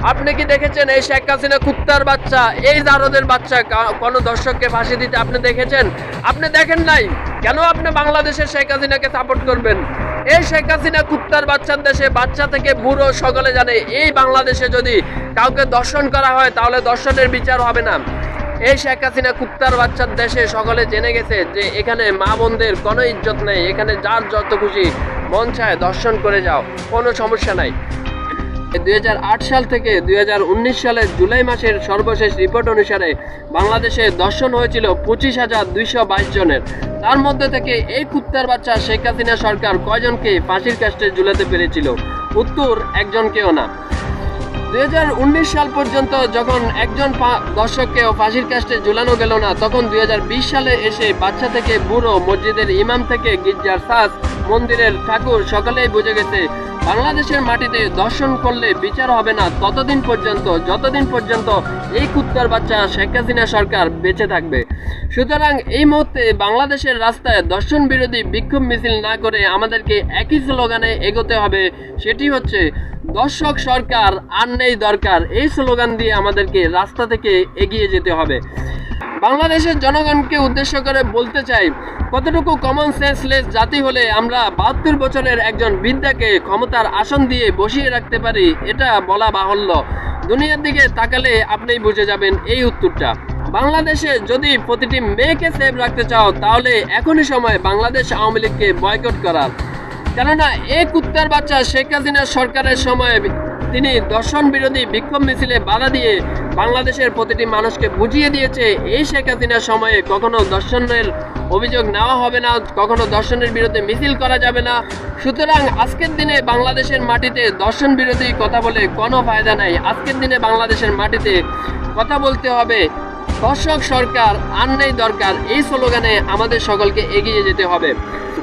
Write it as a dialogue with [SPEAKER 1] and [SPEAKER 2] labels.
[SPEAKER 1] আপনি কি দেখেছেন এই শেখ হাসিনা কুত্তার বাচ্চা, এই জারদের বাচ্চা কোনো দর্শককে ফাঁসি দিতে আপনি দেখেছেন? আপনি দেখেন নাই। কেন আপনি বাংলাদেশের শেখ হাসিনাকে সাপোর্ট করবেন? এই শেখ হাসিনা কুত্তার বাচ্চার দেশে বাচ্চা থেকে বুড়ো সকলে জানে এই বাংলাদেশে যদি কাউকে দর্শন করা হয় তাহলে দর্শনের বিচার হবে না। এই শেখ হাসিনা কুত্তার বাচ্চার দেশে সকলে জেনে গেছে যে এখানে মা বোনদের কোনো ইজ্জত নেই, এখানে যার যত খুশি মন চায় দর্শন করে যাও, কোনো সমস্যা নাই। 2008 সাল থেকে 2019 সালের জুলাই মাসের সর্বশেষ রিপোর্ট অনুসারে বাংলাদেশে দর্শন হয়েছিল 25,222 জনের। তার মধ্যে থেকে এই কুত্তার বাচ্চা শেখ হাসিনা সরকার কয়জনকে ফাঁসির কাস্টে ঝুলাতে পেরেছিল? উত্তর, একজনকেও না। 2019 সাল পর্যন্ত যখন একজন দর্শককেও ফাঁসির কাস্টে ঝুলানো গেল না, তখন 2020 সালে এসে বাচ্চা থেকে বুড়ো, মসজিদের ইমাম থেকে গির্জার সাজ, মন্দিরের ঠাকুর সকলেই বুঝে গেছে বাংলাদেশের মাটিতে দর্শন করলে বিচার হবে না ততদিন পর্যন্ত যতদিন পর্যন্ত এই কুত্তার বাচ্চা শেখ হাসিনা সরকার বেঁচে থাকবে। সুতরাং এই মুহূর্তে বাংলাদেশের রাস্তায় দর্শন বিরোধী বিক্ষোভ মিছিল না করে আমাদেরকে একই স্লোগানে এগোতে হবে, সেটি হচ্ছে দর্শক সরকার আর নেই দরকার। এই স্লোগান দিয়ে আমাদেরকে রাস্তা থেকে এগিয়ে যেতে হবে। বাংলাদেশের জনগণকে উদ্দেশ্য করে বলতে চাই, কতটুকু কমন সেন্সলেস জাতি হলে আমরা 72 বছরের একজন বৃদ্ধাকে ক্ষমতার আসন দিয়ে বসিয়ে রাখতে পারি, এটা বলা বাহুল্য। দুনিয়ার দিকে তাকালে আপনি বুঝে যাবেন এই উত্তরটা। বাংলাদেশে যদি প্রতিটি মেয়েকে সেভ রাখতে চাও তাহলে এখনই সময় বাংলাদেশ আওয়ামী লীগকে বয়কট করার। কেননা এই কুত্তার বাচ্চা শেখ হাসিনা সরকারের সময় তিনি দর্শন বিরোধী বিক্ষোভ মিছিলে বাধা দিয়ে বাংলাদেশের প্রতিটি মানুষকে বুঝিয়ে দিয়েছে এই শেখ হাসিনার সময়ে কখনো দর্শনের অভিযোগ নেওয়া হবে না, কখনো দর্শনের বিরুদ্ধে মিছিল করা যাবে না। সুতরাং আজকের দিনে বাংলাদেশের মাটিতে দর্শন বিরোধী কথা বলে কোনো ফায়দা নাই। আজকের দিনে বাংলাদেশের মাটিতে কথা বলতে হবে দর্শক সরকার আর নেই দরকার। এই স্লোগানে আমাদের সকলকে এগিয়ে যেতে হবে।